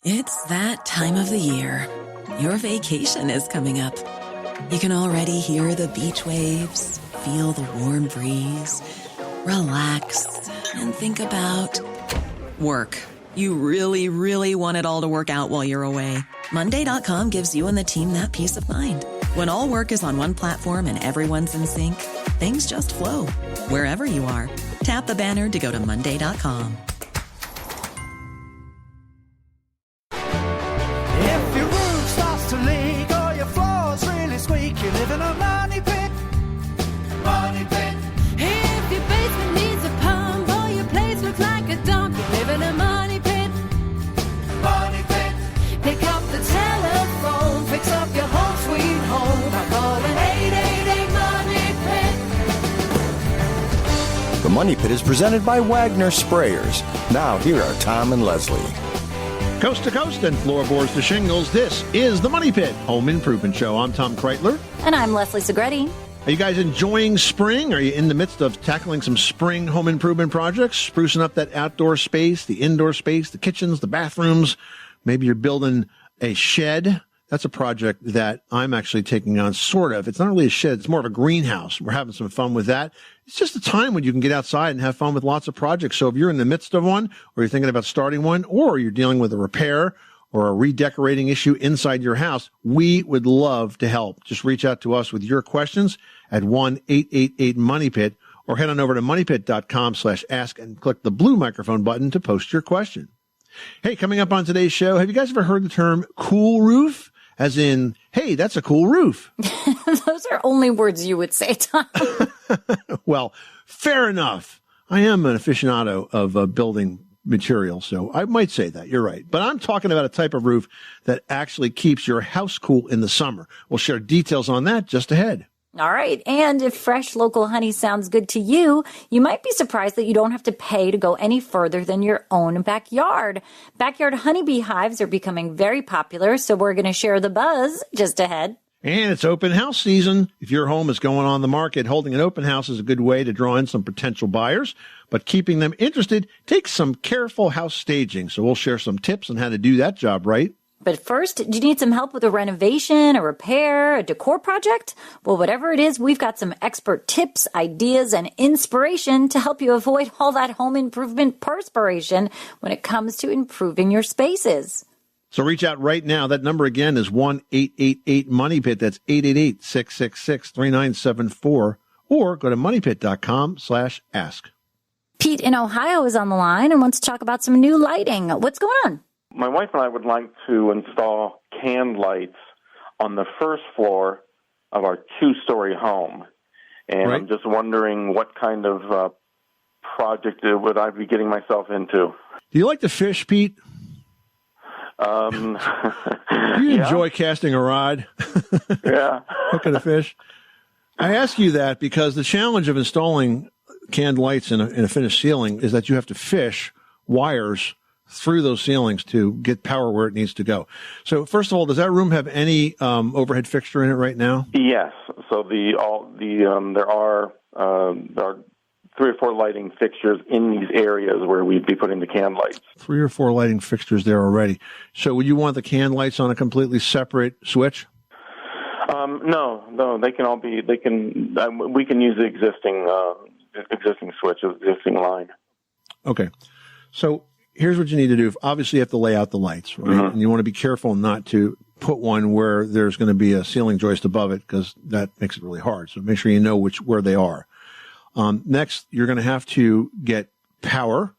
It's that time of the year. Your vacation is coming up. You can already hear the beach waves, feel the warm breeze, relax, and think about work. You really, really want it all to work out while you're away. Monday.com gives you and the team that peace of mind. When all work is on one platform and everyone's in sync, things just flow. Wherever you are, tap the banner to go to Monday.com. If your roof starts to leak or your floor's really squeak, you live in a money pit. Money pit. If your basement needs a pump or your place looks like a dump, you live in a money pit. Money pit. Pick up the telephone, fix up your home sweet home by calling 888 Money Pit. The Money Pit is presented by Wagner Sprayers. Now, here are Tom and Leslie. Coast to coast and floorboards to shingles, this is the Money Pit Home Improvement Show. I'm Tom Kreitler. And I'm Leslie Segretti. Are you guys enjoying spring? Are you in the midst of tackling some spring home improvement projects? Sprucing up that outdoor space, the indoor space, the kitchens, the bathrooms. Maybe you're building a shed. That's a project that I'm actually taking on, sort of. It's not really a shed. It's more of a greenhouse. We're having some fun with that. It's just a time when you can get outside and have fun with lots of projects. So if you're in the midst of one, or you're thinking about starting one, or you're dealing with a repair or a redecorating issue inside your house, we would love to help. Just reach out to us with your questions at 1-888-MONEYPIT, or head on over to moneypit.com/ask and click the blue microphone button to post your question. Hey, coming up on today's show, have you guys ever heard the term cool roof? As in, hey, that's a cool roof. Those are only words you would say, Tom. Well, fair enough. I am an aficionado of building material, so I might say that. You're right. But I'm talking about a type of roof that actually keeps your house cool in the summer. We'll share details on that just ahead. All right. And if fresh local honey sounds good to you, you might be surprised that you don't have to pay to go any further than your own backyard. Backyard honeybee hives are becoming very popular, so we're going to share the buzz just ahead. And it's open house season. If your home is going on the market, holding an open house is a good way to draw in some potential buyers. But keeping them interested takes some careful house staging. So we'll share some tips on how to do that job right. But first, do you need some help with a renovation, a repair, a decor project? Well, whatever it is, we've got some expert tips, ideas, and inspiration to help you avoid all that home improvement perspiration when it comes to improving your spaces. So reach out right now. That number again is 1-888-MONEYPIT. That's 888-666-3974. Or go to moneypit.com/ask. Pete in Ohio is on the line and wants to talk about some new lighting. What's going on? My wife and I would like to install canned lights on the first floor of our two-story home. And Right. I'm just wondering what kind of project would I be getting myself into. Do you like to fish, Pete? Do Do you enjoy casting a rod? Yeah. Hooking a fish? I ask you that because the challenge of installing canned lights in a finished ceiling is that you have to fish wires through those ceilings to get power where it needs to go. So first of all, does that room have any overhead fixture in it right now? Yes. So there are 3 or 4 lighting fixtures in these areas where we'd be putting the can lights. 3 or 4 lighting fixtures there already. So would you want the can lights on a completely separate switch? No, they can all be. We can use the existing switch, existing line. Okay. So here's what you need to do. Obviously, you have to lay out the lights, right? Mm-hmm. And you want to be careful not to put one where there's going to be a ceiling joist above it because that makes it really hard. So make sure you know where they are. Next, you're going to have to get power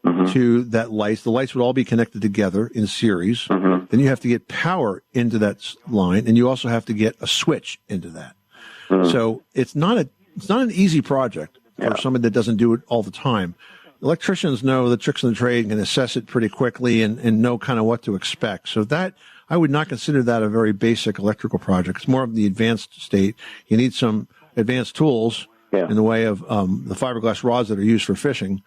to that light. The lights would all be connected together in series. Then you have to get power into that line, and you also have to get a switch into that. So it's not an easy project for someone that doesn't do it all the time. Electricians know the tricks of the trade and can assess it pretty quickly and know kind of what to expect. So that, I would not consider that a very basic electrical project. It's more of the advanced state. You need some advanced tools in the way of the fiberglass rods that are used for fishing,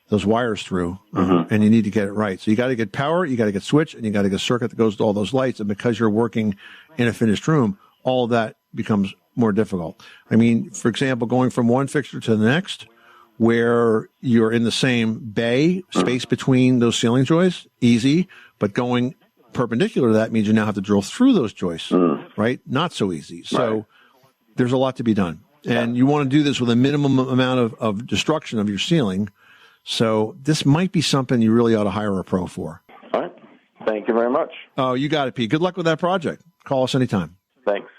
those wires through, and you need to get it right. So you got to get power, you got to get switch, and you got to get a circuit that goes to all those lights. And because you're working in a finished room, all of that becomes more difficult. I mean, for example, going from one fixture to the next where you're in the same bay, space between those ceiling joists, easy, but going perpendicular to that means you now have to drill through those joists, right? Not so easy. So there's a lot to be done. And you want to do this with a minimum amount of destruction of your ceiling. So this might be something you really ought to hire a pro for. All right. Thank you very much. Oh, you got it, Pete. Good luck with that project. Call us anytime. Thanks.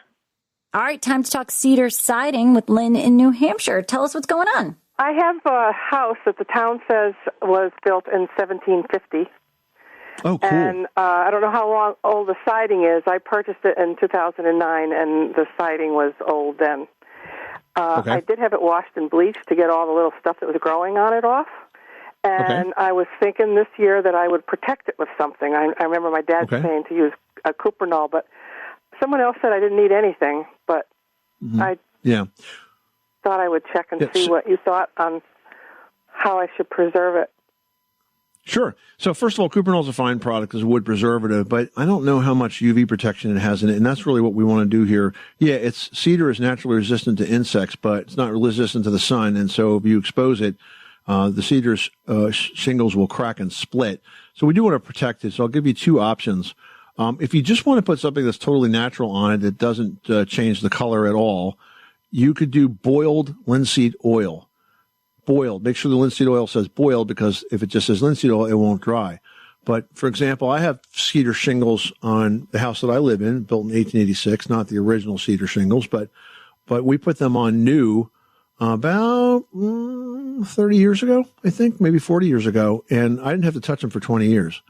All right, time to talk cedar siding with Lynn in New Hampshire. Tell us what's going on. I have a house that the town says was built in 1750. Oh, cool. And I don't know how long old the siding is. I purchased it in 2009, and the siding was old then. Okay. I did have it washed and bleached to get all the little stuff that was growing on it off. And I was thinking this year that I would protect it with something. I remember my dad saying to use a cuprinol, but someone else said I didn't need anything. But I thought I would check and see what you thought on how I should preserve it. Sure. So first of all, cuprinol is a fine product as a wood preservative, but I don't know how much UV protection it has in it, and that's really what we want to do here. Yeah, cedar is naturally resistant to insects, but it's not resistant to the sun, and so if you expose it, the cedar's shingles will crack and split. So we do want to protect it. So I'll give you two options. If you just want to put something that's totally natural on it that doesn't change the color at all, you could do boiled linseed oil. Boiled. Make sure the linseed oil says boiled, because if it just says linseed oil, it won't dry. But for example, I have cedar shingles on the house that I live in, built in 1886, not the original cedar shingles, but we put them on new about 30 years ago, I think, maybe 40 years ago, and I didn't have to touch them for 20 years.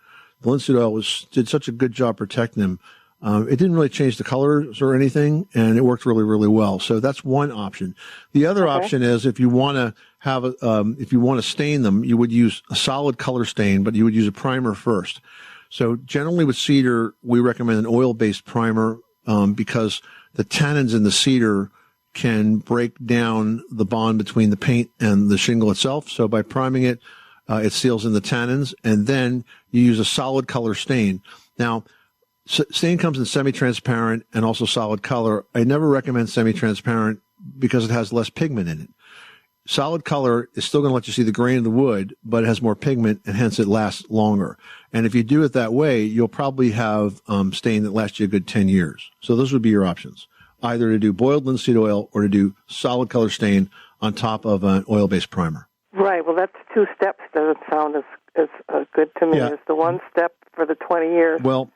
The linseed oil did such a good job protecting them. It didn't really change the colors or anything, and it worked really, really well. So that's one option. The other option is if you want to have if you want to stain them, you would use a solid color stain, but you would use a primer first. So generally with cedar, we recommend an oil-based primer because the tannins in the cedar can break down the bond between the paint and the shingle itself. So by priming it, it seals in the tannins, and then you use a solid color stain. Now, stain comes in semi-transparent and also solid color. I never recommend semi-transparent because it has less pigment in it. Solid color is still going to let you see the grain of the wood, but it has more pigment, and hence it lasts longer. And if you do it that way, you'll probably have stain that lasts you a good 10 years. So those would be your options, either to do boiled linseed oil or to do solid color stain on top of an oil-based primer. Right. Well, that's 2 steps. Doesn't sound as good to me as the 1 step for the 20 years. Well,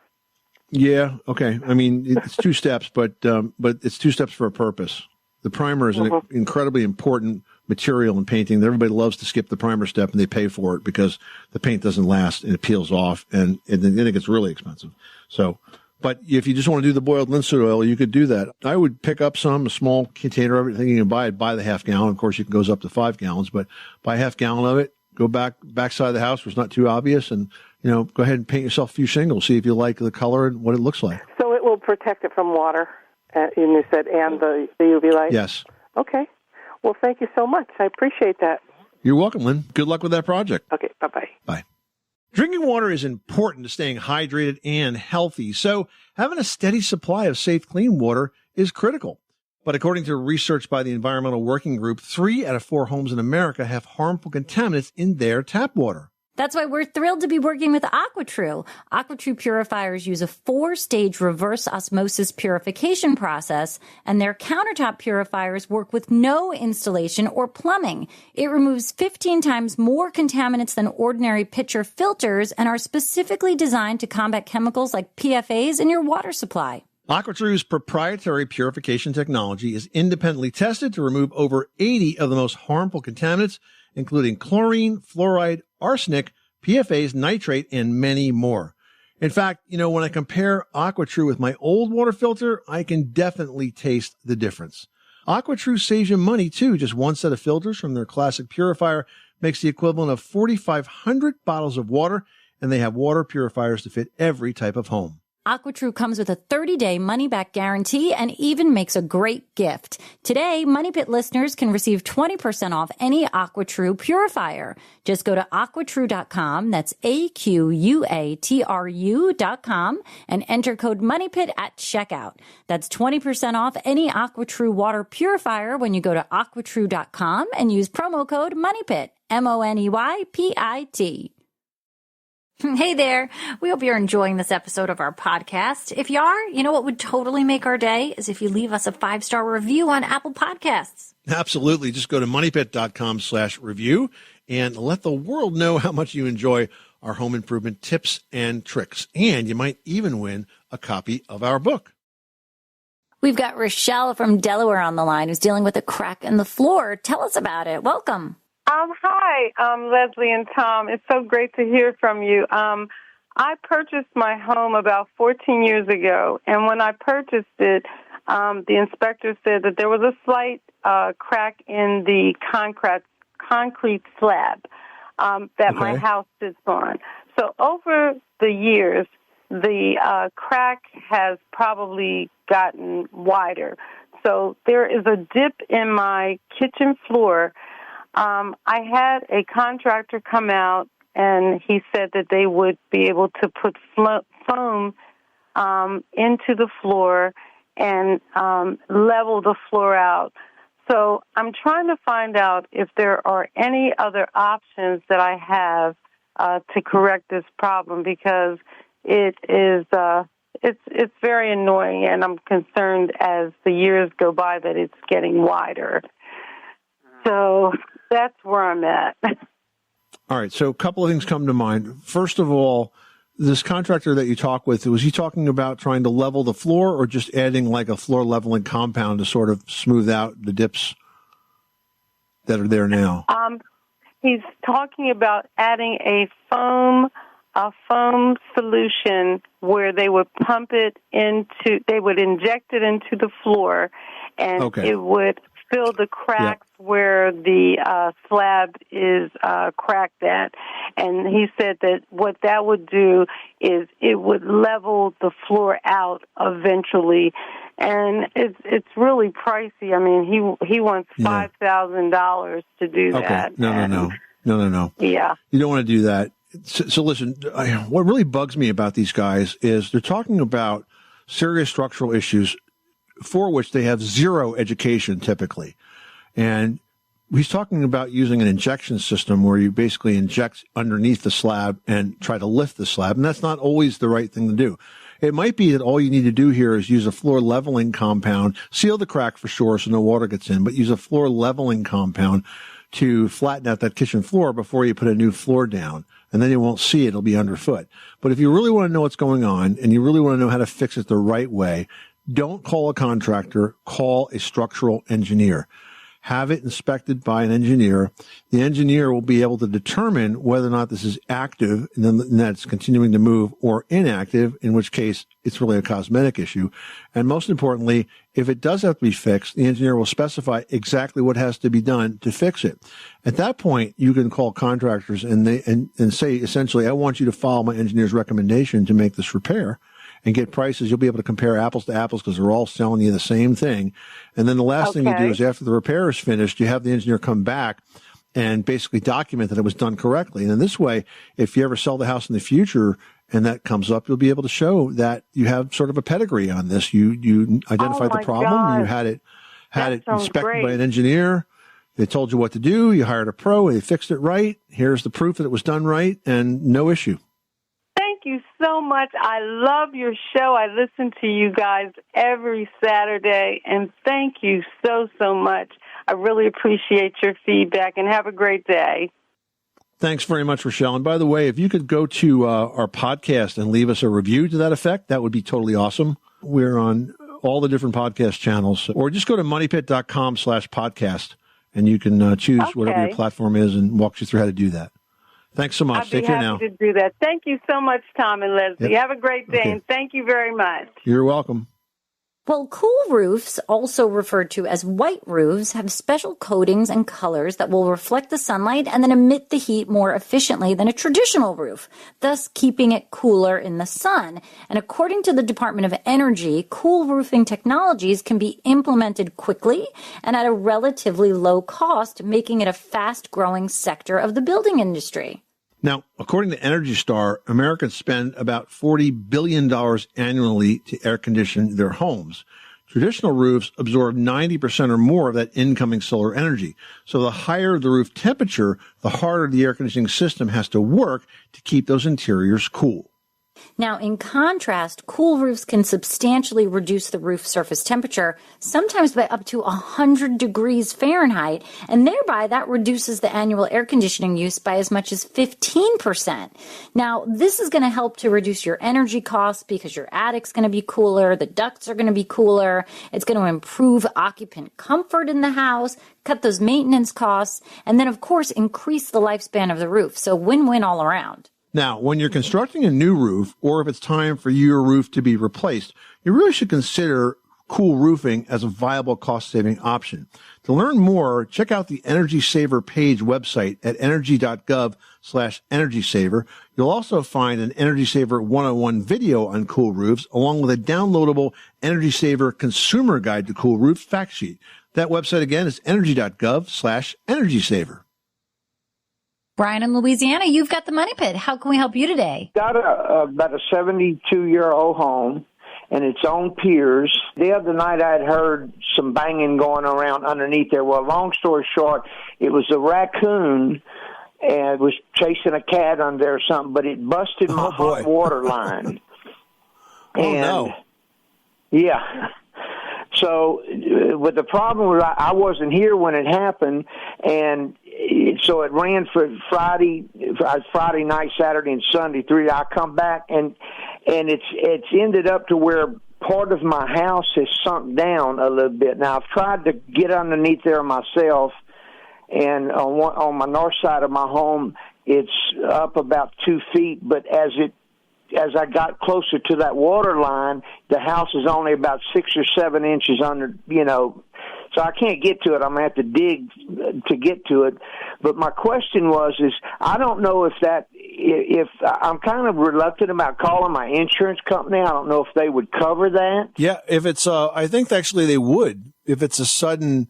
yeah, okay. I mean, it's 2 steps, but it's 2 steps for a purpose. The primer is an incredibly important material in painting. Everybody loves to skip the primer step, and they pay for it because the paint doesn't last and it peels off, and then it gets really expensive. So, but if you just want to do the boiled linseed oil, you could do that. I would pick up a small container of everything you can buy the half gallon. Of course, you can go up to 5 gallons, but buy a half gallon of it. Go backside of the house where it's not too obvious, and go ahead and paint yourself a few shingles. See if you like the color and what it looks like. So it will protect it from water, you said, and the UV light? Yes. Okay. Well, thank you so much. I appreciate that. You're welcome, Lynn. Good luck with that project. Okay, bye-bye. Bye. Drinking water is important to staying hydrated and healthy, so having a steady supply of safe, clean water is critical. But according to research by the Environmental Working Group, 3 out of 4 homes in America have harmful contaminants in their tap water. That's why we're thrilled to be working with AquaTrue. AquaTrue purifiers use a 4-stage reverse osmosis purification process, and their countertop purifiers work with no installation or plumbing. It removes 15 times more contaminants than ordinary pitcher filters and are specifically designed to combat chemicals like PFAS in your water supply. AquaTrue's proprietary purification technology is independently tested to remove over 80 of the most harmful contaminants, including chlorine, fluoride, arsenic, PFAS, nitrate, and many more. In fact, when I compare AquaTrue with my old water filter, I can definitely taste the difference. AquaTrue saves you money, too. Just 1 set of filters from their classic purifier makes the equivalent of 4,500 bottles of water, and they have water purifiers to fit every type of home. AquaTrue comes with a 30-day money-back guarantee and even makes a great gift. Today, Money Pit listeners can receive 20% off any AquaTrue purifier. Just go to aquatrue.com, that's AQUATRU.com, and enter code MONEYPIT at checkout. That's 20% off any AquaTrue water purifier when you go to aquatrue.com and use promo code MONEYPIT, MONEYPIT. Hey there. We hope you're enjoying this episode of our podcast. If you are, you know what would totally make our day is if you leave us a 5-star review on Apple Podcasts. Absolutely. Just go to moneypit.com/review and let the world know how much you enjoy our home improvement tips and tricks. And you might even win a copy of our book. We've got Rochelle from Delaware on the line who's dealing with a crack in the floor. Tell us about it. Welcome. Hi, Leslie and Tom. It's so great to hear from you. I purchased my home about 14 years ago, and when I purchased it, the inspector said that there was a slight crack in the concrete slab that my house sits on. So over the years, the crack has probably gotten wider. So there is a dip in my kitchen floor. I had a contractor come out, and he said that they would be able to put foam into the floor and level the floor out. So I'm trying to find out if there are any other options that I have to correct this problem, because it is it's very annoying, and I'm concerned as the years go by that it's getting wider. So that's where I'm at. All right. So a couple of things come to mind. First of all, this contractor that you talk with, was he talking about trying to level the floor or just adding like a floor leveling compound to sort of smooth out the dips that are there now? He's talking about adding a foam solution where they would they would inject it into the floor, and it would fill the cracks where the slab is cracked at. And he said that what that would do is it would level the floor out eventually. And it's really pricey. I mean, he wants $5,000 to do that. No. Yeah. You don't want to do that. So listen, what really bugs me about these guys is they're talking about serious structural issues for which they have zero education typically. And he's talking about using an injection system where you basically inject underneath the slab and try to lift the slab. And that's not always the right thing to do. It might be that all you need to do here is use a floor leveling compound, seal the crack for sure so no water gets in, but use a floor leveling compound to flatten out that kitchen floor before you put a new floor down. And then you won't see it. It'll be underfoot. But if you really want to know what's going on and you really want to know how to fix it the right way, don't call a contractor, call a structural engineer. Have it inspected by an engineer. The engineer will be able to determine whether or not this is active and then that's continuing to move, or inactive, in which case it's really a cosmetic issue. And most importantly, if it does have to be fixed, the engineer will specify exactly what has to be done to fix it. At that point, you can call contractors and say, essentially, I want you to follow my engineer's recommendation to make this repair, and get prices. You'll be able to compare apples to apples because they're all selling you the same thing. And then the last thing you do is after the repair is finished, you have the engineer come back and basically document that it was done correctly. And in this way, if you ever sell the house in the future and that comes up, you'll be able to show that you have sort of a pedigree on this. You identified the problem. You had it inspected by an engineer. They told you what to do. You hired a pro. They fixed it right. Here's the proof that it was done right, and no issue. Thank you so much. I love your show. I listen to you guys every Saturday, and thank you so much. I really appreciate your feedback, and have a great day. Thanks very much, Rochelle. And by the way, if you could go to our podcast and leave us a review to that effect, that would be totally awesome. We're on all the different podcast channels, or just go to moneypit.com/podcast, and you can choose whatever your platform is and walk you through how to do that. Thanks so much. Take care now. I'd be happy to do that. Thank you so much, Tom and Leslie. Have a great day, and thank you very much. You're welcome. Well, cool roofs, also referred to as white roofs, have special coatings and colors that will reflect the sunlight and then emit the heat more efficiently than a traditional roof, thus keeping it cooler in the sun. And according to the Department of Energy, cool roofing technologies can be implemented quickly and at a relatively low cost, making it a fast-growing sector of the building industry. Now, according to Energy Star, Americans spend about $40 billion annually to air condition their homes. Traditional roofs absorb 90% or more of that incoming solar energy. So the higher the roof temperature, the harder the air conditioning system has to work to keep those interiors cool. Now, in contrast, cool roofs can substantially reduce the roof surface temperature, sometimes by up to 100 degrees Fahrenheit, and thereby that reduces the annual air conditioning use by as much as 15%. Now, this is going to help to reduce your energy costs because your attic's going to be cooler, the ducts are going to be cooler, it's going to improve occupant comfort in the house, cut those maintenance costs, and then, of course, increase the lifespan of the roof. So win-win all around. Now, when you're constructing a new roof, or if it's time for your roof to be replaced, you really should consider cool roofing as a viable cost-saving option. To learn more, check out the Energy Saver page website at energy.gov/energy saver. You'll also find an Energy Saver 101 video on cool roofs, along with a downloadable Energy Saver consumer guide to cool roofs fact sheet. That website again is energy.gov/energy saver. Brian in Louisiana, you've got the Money Pit. How can we help you today? Got about a 72-year-old home, and it's on piers. The other night I had heard some banging going around underneath there. Well, long story short, it was a raccoon and was chasing a cat under there or something, but it busted my hot water line. No. Yeah. So, with the problem was I wasn't here when it happened, and so it ran for Friday night, Saturday, and Sunday. I come back, and it's ended up to where part of my house has sunk down a little bit. Now I've tried to get underneath there myself, and on my north side of my home, it's up about 2 feet. But as I got closer to that water line, the house is only about 6 or 7 inches under, so I can't get to it. I'm going to have to dig to get to it. But my question is I don't know if I'm kind of reluctant about calling my insurance company. I don't know if they would cover that. Yeah, if it's, I think actually they would. If it's a sudden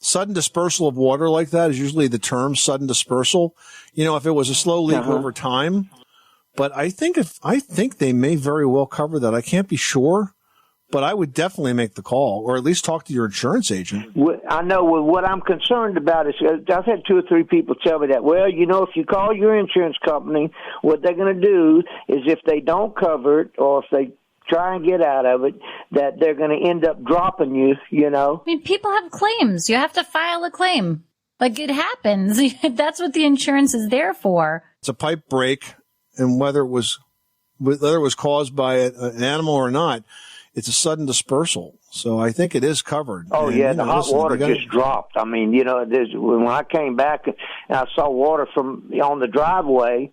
dispersal of water like that is usually the term, sudden dispersal. If it was a slow leak over time. But I think they may very well cover that. I can't be sure, but I would definitely make the call, or at least talk to your insurance agent. I know. What I'm concerned about is I've had 2 or 3 people tell me that. Well, if you call your insurance company, what they're going to do is if they don't cover it, or if they try and get out of it, that they're going to end up dropping you. I mean, people have claims. You have to file a claim. Like, it happens. That's what the insurance is there for. It's a pipe break. And whether it was caused by an animal or not, it's a sudden dispersal. So I think it is covered. Oh, and, the hot water just dropped. I mean, when I came back and I saw water on the driveway,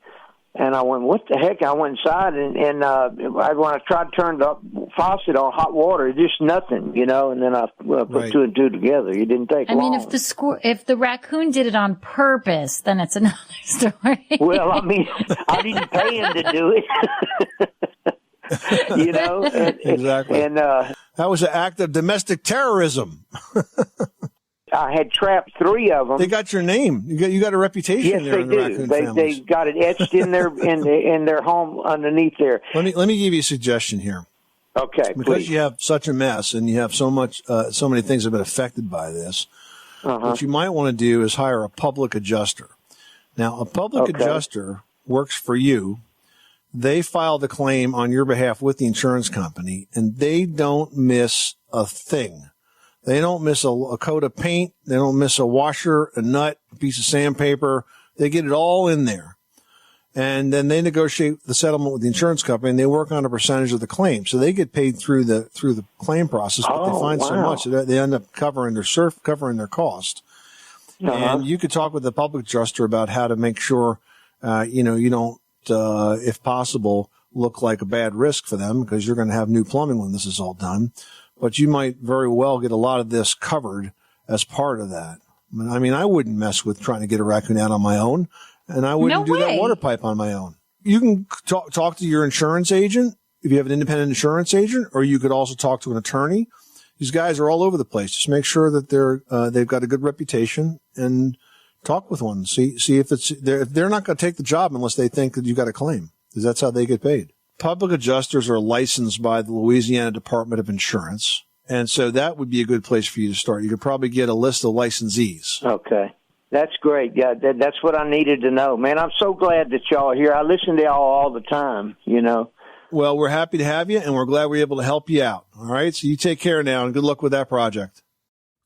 and I went, what the heck? I went inside, and when I tried to turn the faucet on hot water, just nothing, and then I put 2 and 2 together. It didn't take long. I mean, if the raccoon did it on purpose, then it's another story. Well, I mean, I didn't pay him to do it. Exactly. And that was an act of domestic terrorism. I had trapped 3 of them. They got your name. You got a reputation. Yes, there they in the do. raccoon They families. got it etched in their home underneath there. Let me give you a suggestion here. Okay, because please. You have such a mess and you have so many things have been affected by this. What you might want to do is hire a public adjuster. Now, a public adjuster works for you. They file the claim on your behalf with the insurance company, and they don't miss a thing. They don't miss a coat of paint. They don't miss a washer, a nut, a piece of sandpaper. They get it all in there. And then they negotiate the settlement with the insurance company, and they work on a percentage of the claim. So they get paid through the claim process, but they find so much that they end up covering their cost. And you could talk with the public adjuster about how to make sure, you don't, if possible, look like a bad risk for them, because you're going to have new plumbing when this is all done. but you might very well get a lot of this covered as part of that. I mean, I wouldn't mess with trying to get a raccoon out on my own, and I wouldn't do that water pipe on my own. You can talk to your insurance agent if you have an independent insurance agent, or you could also talk to an attorney. These guys are all over the place. Just make sure that they've got a good reputation and talk with one. See if they're not going to take the job unless they think that you've got a claim, because that's how they get paid. Public adjusters are licensed by the Louisiana Department of Insurance. And so that would be a good place for you to start. You could probably get a list of licensees. Okay. That's great. Yeah, that's what I needed to know. Man, I'm so glad that y'all are here. I listen to y'all all the time, you know. Well, we're happy to have you, and we're glad we're able to help you out. All right? So you take care now, and good luck with that project.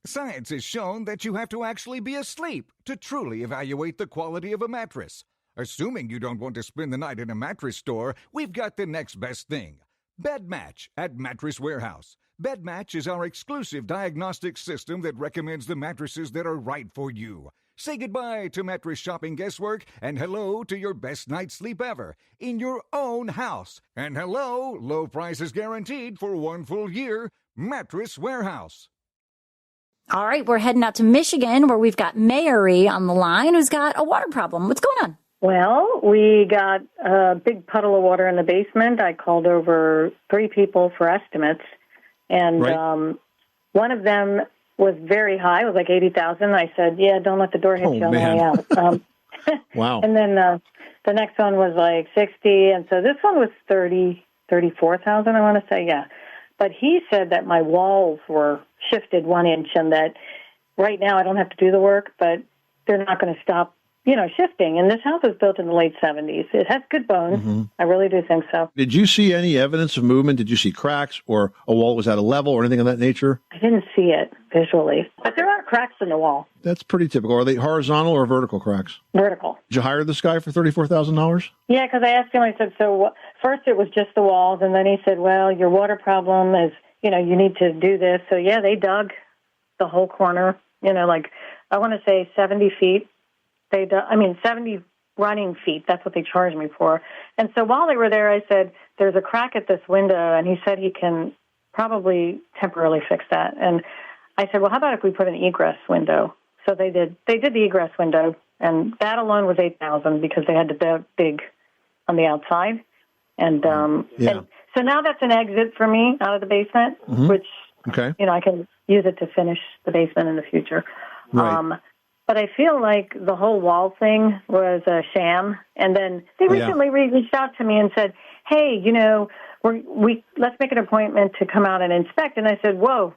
Science has shown that you have to actually be asleep to truly evaluate the quality of a mattress. Assuming you don't want to spend the night in a mattress store, we've got the next best thing. Bed Match at Mattress Warehouse. Bed Match is our exclusive diagnostic system that recommends the mattresses that are right for you. Say goodbye to mattress shopping guesswork and hello to your best night's sleep ever in your own house. And hello, low prices guaranteed for 1 full year. Mattress Warehouse. All right, we're heading out to Michigan where we've got Mary on the line who's got a water problem. What's going on? Well, we got a big puddle of water in the basement. I called over 3 people for estimates, and one of them was very high. It was like 80,000. I said, yeah, don't let the door hit you on the way out. Wow. And then the next one was like 60, and so this one was 34,000, I want to say, yeah. But he said that my walls were shifted 1 inch and that right now I don't have to do the work, but they're not going to stop, shifting. And this house was built in the late 70s. It has good bones. Mm-hmm. I really do think so. Did you see any evidence of movement? Did you see cracks or a wall was out of level or anything of that nature? I didn't see it visually, but there are cracks in the wall. That's pretty typical. Are they horizontal or vertical cracks? Vertical. Did you hire this guy for $34,000? Yeah, because I asked him, I said, so first it was just the walls, and then he said, well, your water problem is, you need to do this. So, yeah, they dug the whole corner, like I want to say 70 feet. 70 running feet. That's what they charged me for. And so while they were there, I said, there's a crack at this window, and he said he can probably temporarily fix that. And I said, well, how about if we put an egress window? So they did the egress window, and that alone was $8,000 because they had to dig on the outside. And, and so now that's an exit for me out of the basement, which, I can use it to finish the basement in the future. Right. But I feel like the whole wall thing was a sham. And then they recently reached out to me and said, hey, let's make an appointment to come out and inspect. And I said, whoa,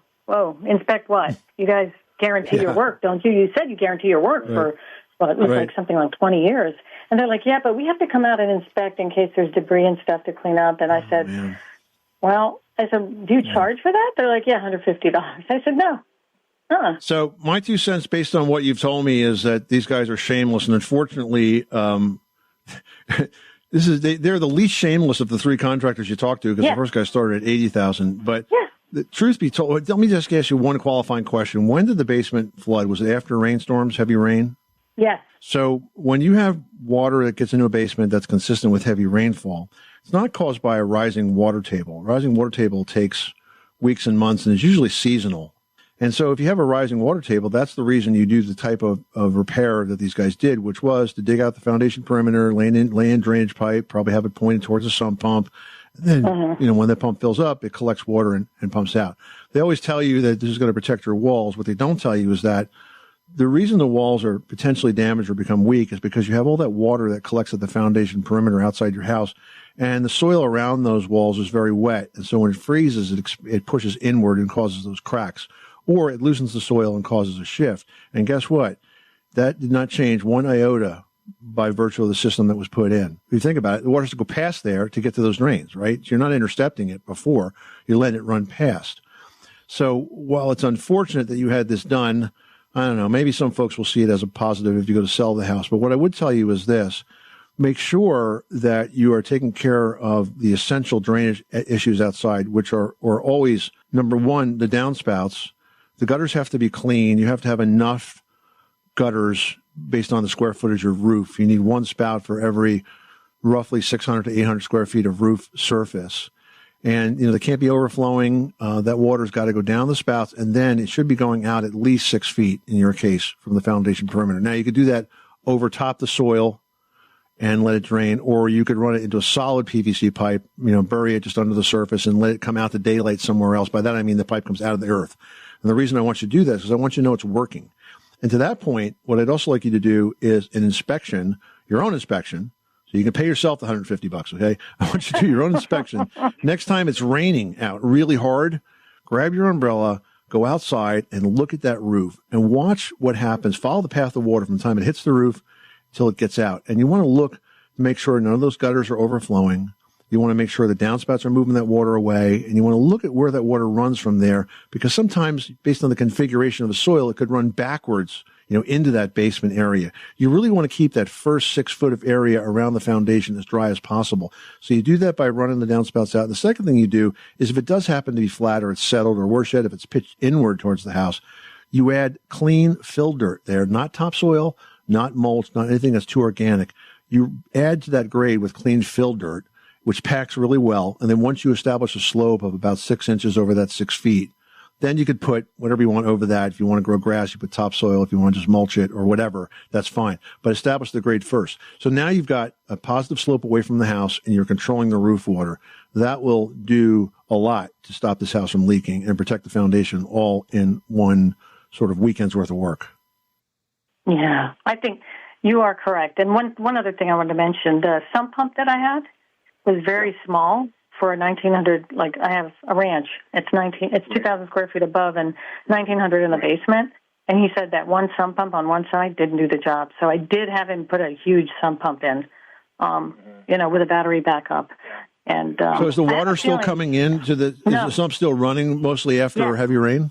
inspect what? You guys guarantee your work, don't you? You said you guarantee your work for, it looks like something like 20 years. And they're like, yeah, but we have to come out and inspect in case there's debris and stuff to clean up. And I said, do you charge for that? They're like, yeah, $150. I said, no. So my 2 cents based on what you've told me is that these guys are shameless. And unfortunately, they're the least shameless of the 3 contractors you talked to because the first guy started at 80,000. But the truth be told, let me just ask you one qualifying question. When did the basement flood? Was it after rainstorms, heavy rain? Yes. So when you have water that gets into a basement that's consistent with heavy rainfall, it's not caused by a rising water table. A rising water table takes weeks and months and is usually seasonal. And so if you have a rising water table, that's the reason you do the type of repair that these guys did, which was to dig out the foundation perimeter, lay in drainage pipe, probably have it pointed towards a sump pump. And then, when that pump fills up, it collects water and pumps out. They always tell you that this is going to protect your walls. What they don't tell you is that the reason the walls are potentially damaged or become weak is because you have all that water that collects at the foundation perimeter outside your house, and the soil around those walls is very wet. And so when it freezes, it pushes inward and causes those cracks. Or it loosens the soil and causes a shift. And guess what? That did not change 1 iota by virtue of the system that was put in. If you think about it, the water has to go past there to get to those drains, right? So you're not intercepting it before. You're letting it run past. So while it's unfortunate that you had this done, I don't know, maybe some folks will see it as a positive if you go to sell the house. But what I would tell you is this. Make sure that you are taking care of the essential drainage issues outside, which are always, number one, the downspouts. The gutters have to be clean. You have to have enough gutters based on the square footage of roof. You need 1 spout for every roughly 600 to 800 square feet of roof surface. And, they can't be overflowing. That water's got to go down the spouts, and then it should be going out at least 6 feet, in your case, from the foundation perimeter. Now, you could do that over top the soil and let it drain, or you could run it into a solid PVC pipe, bury it just under the surface and let it come out to daylight somewhere else. By that, I mean the pipe comes out of the earth. And the reason I want you to do that is because I want you to know it's working. And to that point, what I'd also like you to do is an inspection, your own inspection. So you can pay yourself the $150, okay? I want you to do your own inspection. Next time it's raining out really hard, grab your umbrella, go outside and look at that roof and watch what happens. Follow the path of water from the time it hits the roof till it gets out. And you want to look to make sure none of those gutters are overflowing. You want to make sure the downspouts are moving that water away, and you want to look at where that water runs from there, because sometimes, based on the configuration of the soil, it could run backwards, into that basement area. You really want to keep that first 6 foot of area around the foundation as dry as possible. So you do that by running the downspouts out. And the second thing you do is, if it does happen to be flat or it's settled, or worse yet, if it's pitched inward towards the house, you add clean fill dirt there, not topsoil, not mulch, not anything that's too organic. You add to that grade with clean fill dirt, which packs really well. And then once you establish a slope of about 6 inches over that 6 feet, then you could put whatever you want over that. If you want to grow grass, you put topsoil. If you want to just mulch it or whatever, that's fine. But establish the grade first. So now you've got a positive slope away from the house, and you're controlling the roof water. That will do a lot to stop this house from leaking and protect the foundation, all in one sort of weekend's worth of work. Yeah, I think you are correct. And one other thing I wanted to mention, the sump pump that I had was very small for a 1,900, I have a ranch. It's 2,000 square feet above and 1,900 in the basement. And he said that one sump pump on one side didn't do the job. So I did have him put a huge sump pump in, with a battery backup. And so is the water still coming in to is the sump still running mostly after heavy rain?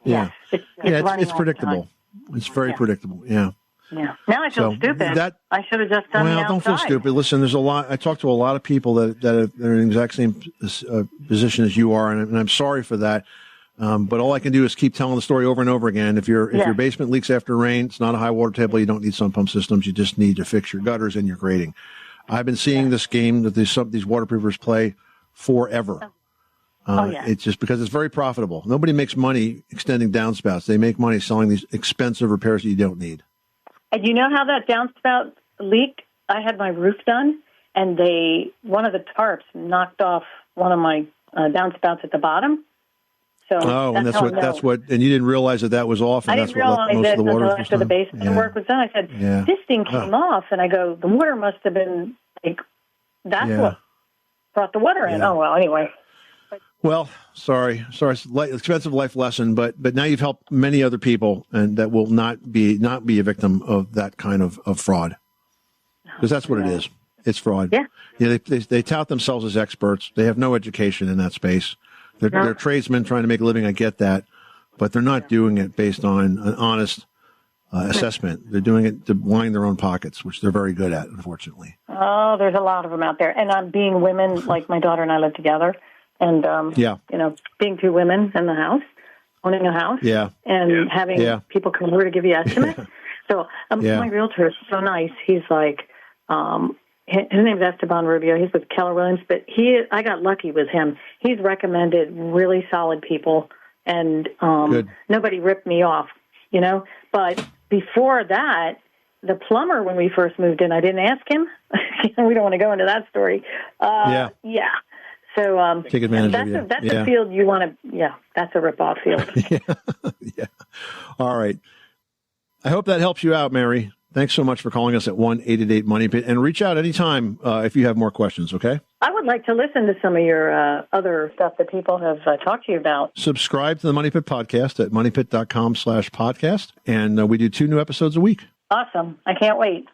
Yeah. It's predictable. It's very predictable. Yeah. Yeah. Now I feel stupid. I should have just done the outside. Don't feel stupid. Listen, there's a lot. I talked to a lot of people that are in the exact same position as you are, and I'm sorry for that. But all I can do is keep telling the story over and over again. If your basement leaks after rain, it's not a high water table. You don't need sump pump systems. You just need to fix your gutters and your grading. I've been seeing this game that these waterproofers play forever. It's just because it's very profitable. Nobody makes money extending downspouts. They make money selling these expensive repairs that you don't need. And you know how that downspout leaked? I had my roof done, and one of the tarps knocked off one of my downspouts at the bottom. So and and you didn't realize that was off, and that's what most of the water was after the basement work was done. I said, this thing came off, and I go, the water must have been that's what brought the water in. Oh well, anyway. Well, sorry, expensive life lesson, but now you've helped many other people, and that will not be a victim of that kind of fraud, because that's what it is. It's fraud. Yeah. They tout themselves as experts. They have no education in that space. They're tradesmen trying to make a living. I get that, but they're not doing it based on an honest assessment. They're doing it to line their own pockets, which they're very good at, unfortunately. Oh, there's a lot of them out there, and being women, like my daughter and I live together. And, being two women in the house, owning a house, and having people come over to give you estimates. So my realtor is so nice. He's like, his name's Esteban Rubio. He's with Keller Williams, but I got lucky with him. He's recommended really solid people, and nobody ripped me off, But before that, the plumber, when we first moved in, I didn't ask him. We don't want to go into that story. So take advantage of you. That's a field you want to. That's a rip-off field. Yeah. All right. I hope that helps you out, Mary. Thanks so much for calling us at 1-888-MONEY-PIT, and reach out anytime if you have more questions. Okay. I would like to listen to some of your other stuff that people have talked to you about. Subscribe to the Money Pit podcast at moneypit.com/podcast, and we do 2 new episodes a week. Awesome. I can't wait.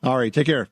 All right. Take care.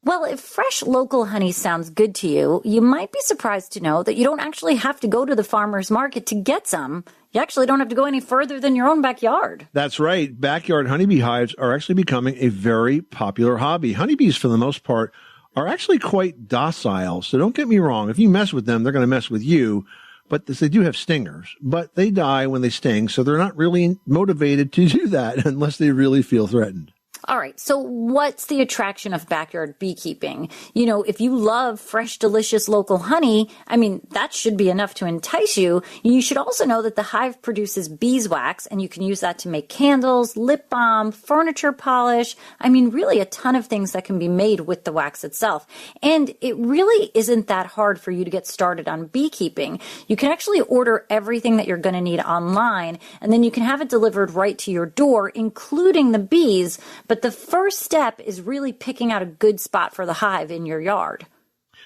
Well, if fresh local honey sounds good to you, you might be surprised to know that you don't actually have to go to the farmer's market to get some. You actually don't have to go any further than your own backyard. That's right. Backyard honeybee hives are actually becoming a very popular hobby. Honeybees, for the most part, are actually quite docile. So don't get me wrong. If you mess with them, they're going to mess with you. But they do have stingers. But they die when they sting, so they're not really motivated to do that unless they really feel threatened. All right. So what's the attraction of backyard beekeeping? You know, if you love fresh, delicious local honey, I mean, that should be enough to entice you. You should also know that the hive produces beeswax, and you can use that to make candles, lip balm, furniture polish. I mean, really a ton of things that can be made with the wax itself. And it really isn't that hard for you to get started on beekeeping. You can actually order everything that you're going to need online, and then you can have it delivered right to your door, including the bees. But the first step is really picking out a good spot for the hive in your yard.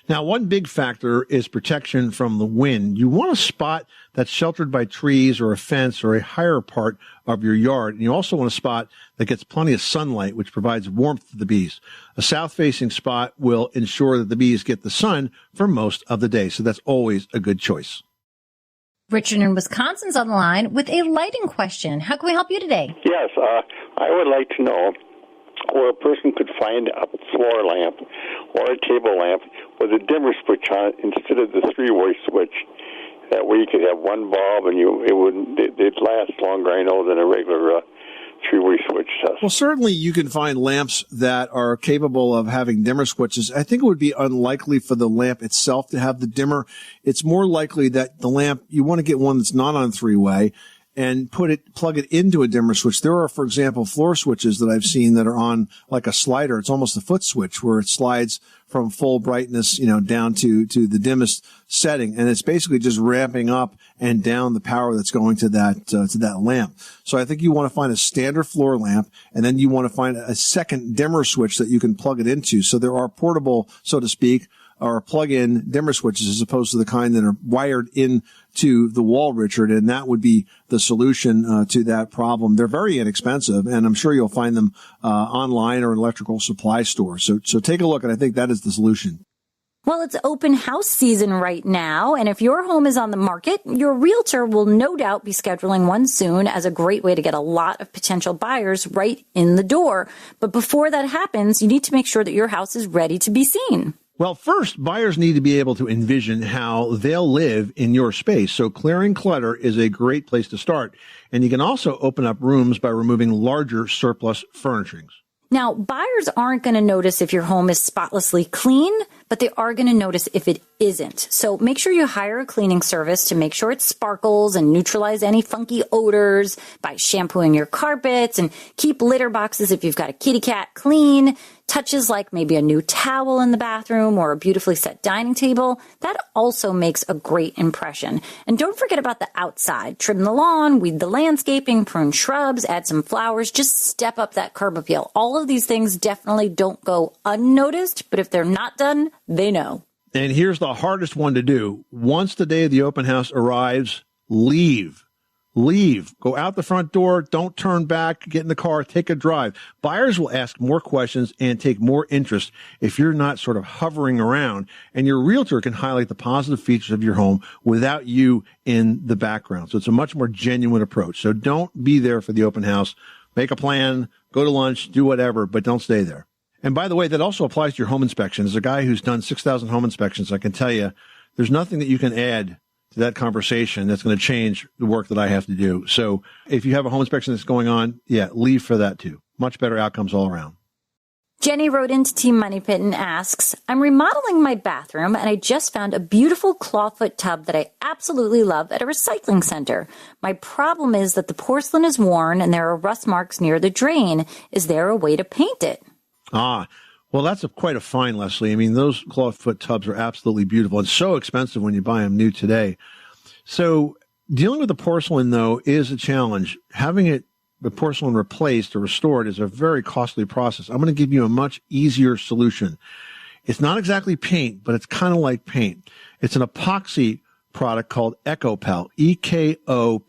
Now, one big factor is protection from the wind. You want a spot that's sheltered by trees or a fence or a higher part of your yard. And you also want a spot that gets plenty of sunlight, which provides warmth to the bees. A south-facing spot will ensure that the bees get the sun for most of the day. So that's always a good choice. Richard in Wisconsin's on the line with a lighting question. How can we help you today? Yes, I would like to know where a person could find a floor lamp or a table lamp with a dimmer switch on it instead of the three-way switch. That way you could have one bulb and it'd last longer, I know, than a regular three-way switch does. Well, certainly you can find lamps that are capable of having dimmer switches. I think it would be unlikely for the lamp itself to have the dimmer. It's more likely that the lamp, you want to get one that's not on three-way and plug it into a dimmer switch. There are, for example, floor switches that I've seen that are on like a slider. It's almost a foot switch where it slides from full brightness, down to the dimmest setting. And it's basically just ramping up and down the power that's going to that lamp. So I think you want to find a standard floor lamp, and then you want to find a second dimmer switch that you can plug it into. So there are portable, so to speak, or plug-in dimmer switches as opposed to the kind that are wired into the wall, Richard, and that would be the solution to that problem. They're very inexpensive, and I'm sure you'll find them online or in electrical supply stores. So take a look, and I think that is the solution. Well, it's open house season right now, and if your home is on the market, your realtor will no doubt be scheduling one soon as a great way to get a lot of potential buyers right in the door. But before that happens, you need to make sure that your house is ready to be seen. Well, first, buyers need to be able to envision how they'll live in your space. So clearing clutter is a great place to start. And you can also open up rooms by removing larger surplus furnishings. Now, buyers aren't going to notice if your home is spotlessly clean, but they are going to notice if it isn't. So make sure you hire a cleaning service to make sure it sparkles and neutralize any funky odors by shampooing your carpets, and keep litter boxes, if you've got a kitty cat, clean. Touches like maybe a new towel in the bathroom or a beautifully set dining table, that also makes a great impression. And don't forget about the outside. Trim the lawn, weed the landscaping, prune shrubs, add some flowers, just step up that curb appeal. All of these things definitely don't go unnoticed, but if they're not done, they know. And here's the hardest one to do. Once the day of the open house arrives, leave. Leave. Go out the front door. Don't turn back. Get in the car. Take a drive. Buyers will ask more questions and take more interest if you're not sort of hovering around. And your realtor can highlight the positive features of your home without you in the background. So it's a much more genuine approach. So don't be there for the open house. Make a plan. Go to lunch. Do whatever, but don't stay there. And by the way, that also applies to your home inspection. As a guy who's done 6,000 home inspections, I can tell you there's nothing that you can add to that conversation that's going to change the work that I have to do. So if you have a home inspection that's going on, leave for that too. Much better outcomes all around. Jenny wrote into Team Money Pit and asks, I'm remodeling my bathroom and I just found a beautiful clawfoot tub that I absolutely love at a recycling center. My problem is that the porcelain is worn and there are rust marks near the drain. Is there a way to paint it? Well, that's quite a find, Leslie. I mean, those clawfoot tubs are absolutely beautiful and so expensive when you buy them new today. So dealing with the porcelain, though, is a challenge. Having the porcelain replaced or restored is a very costly process. I'm going to give you a much easier solution. It's not exactly paint, but it's kind of like paint. It's an epoxy product called EcoPel, EKOPEL.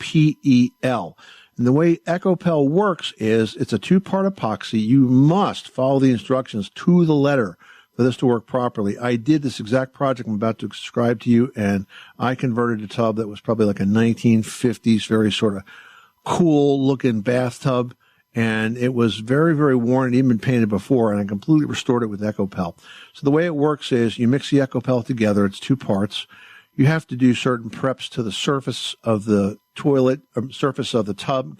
And the way EcoPel works is it's a two-part epoxy. You must follow the instructions to the letter for this to work properly. I did this exact project I'm about to describe to you, and I converted a tub that was probably like a 1950s, very sort of cool-looking bathtub, and it was very, very worn and even been painted before, and I completely restored it with EcoPel. So the way it works is you mix the EcoPel together. It's two parts. You have to do certain preps to the surface of the toilet, surface of the tub,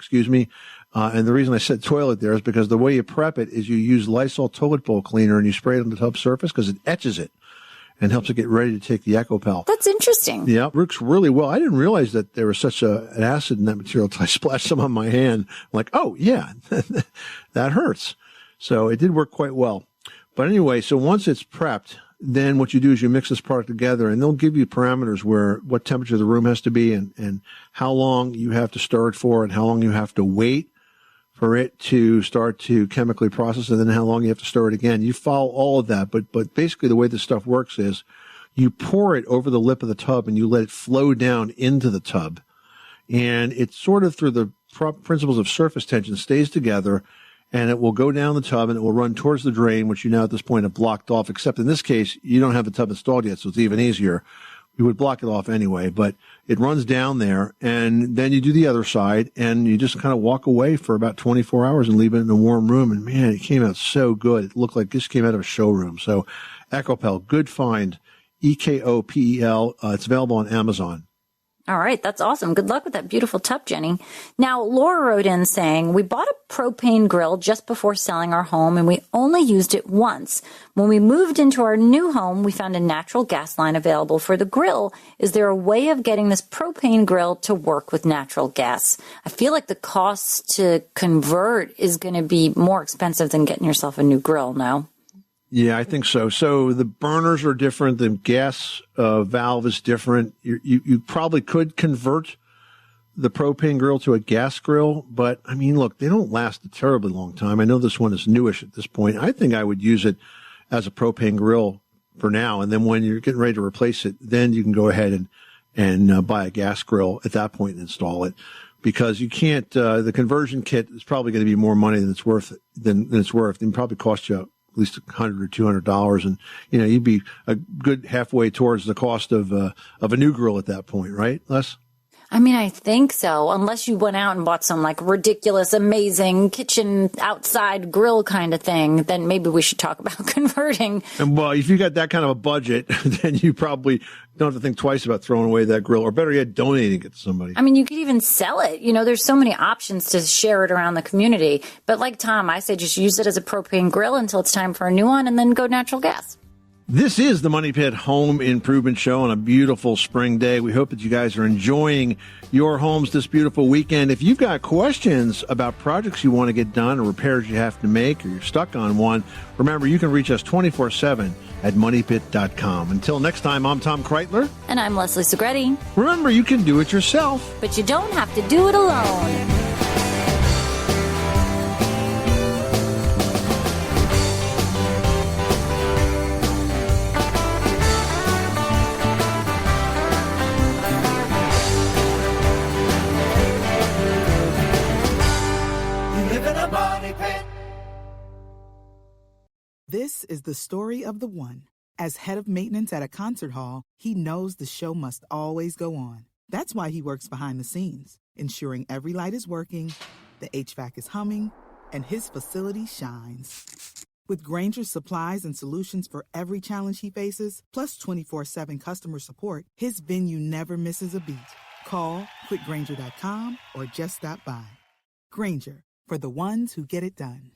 And the reason I said toilet there is because the way you prep it is you use Lysol toilet bowl cleaner and you spray it on the tub surface because it etches it and helps it get ready to take the EcoPel. That's interesting. Yeah, it works really well. I didn't realize that there was such an acid in that material until I splashed some on my hand. I'm like, oh, yeah, that hurts. So it did work quite well. But anyway, so once it's prepped, then what you do is you mix this product together, and they'll give you parameters where what temperature the room has to be and how long you have to stir it for and how long you have to wait for it to start to chemically process, and then how long you have to stir it again. You follow all of that, but basically the way this stuff works is you pour it over the lip of the tub and you let it flow down into the tub. And it's sort of through the principles of surface tension stays together, and it will go down the tub and it will run towards the drain, which you now at this point have blocked off, except in this case, you don't have the tub installed yet, so it's even easier. You would block it off anyway, but it runs down there, and then you do the other side, and you just kind of walk away for about 24 hours and leave it in a warm room, and man, it came out so good. It looked like this came out of a showroom. So EcoPel, good find, EKOPEL. It's available on Amazon. All right, that's awesome. Good luck with that beautiful tub, Jenny. Now, Laura wrote in saying, we bought a propane grill just before selling our home, and we only used it once. When we moved into our new home, we found a natural gas line available for the grill. Is there a way of getting this propane grill to work with natural gas? I feel like the cost to convert is going to be more expensive than getting yourself a new grill, no? Yeah, I think so. So the burners are different. The gas valve is different. You probably could convert the propane grill to a gas grill, but I mean, look, they don't last a terribly long time. I know this one is newish at this point. I think I would use it as a propane grill for now. And then when you're getting ready to replace it, then you can go ahead and buy a gas grill at that point and install it. Because you can't, the conversion kit is probably going to be more money than it's worth. It probably cost you at least $100 or $200, and you'd be a good halfway towards the cost of a new grill at that point, right, Les? I mean, I think so, unless you went out and bought some like ridiculous, amazing kitchen outside grill kind of thing, then maybe we should talk about converting. And well, if you got that kind of a budget, then you probably don't have to think twice about throwing away that grill, or better yet, donating it to somebody. I mean, you could even sell it. There's so many options to share it around the community. But like Tom, I say just use it as a propane grill until it's time for a new one and then go natural gas. This is the Money Pit Home Improvement Show on a beautiful spring day. We hope that you guys are enjoying your homes this beautiful weekend. If you've got questions about projects you want to get done or repairs you have to make or you're stuck on one, remember, you can reach us 24/7 at moneypit.com. Until next time, I'm Tom Kreitler. And I'm Leslie Segretti. Remember, you can do it yourself. But you don't have to do it alone. This is the story of the one. As head of maintenance at a concert hall, he knows the show must always go on. That's why he works behind the scenes, ensuring every light is working, the HVAC is humming, and his facility shines. With Grainger's supplies and solutions for every challenge he faces, plus 24/7 customer support, his venue never misses a beat. Call quickgrainger.com or just stop by. Grainger, for the ones who get it done.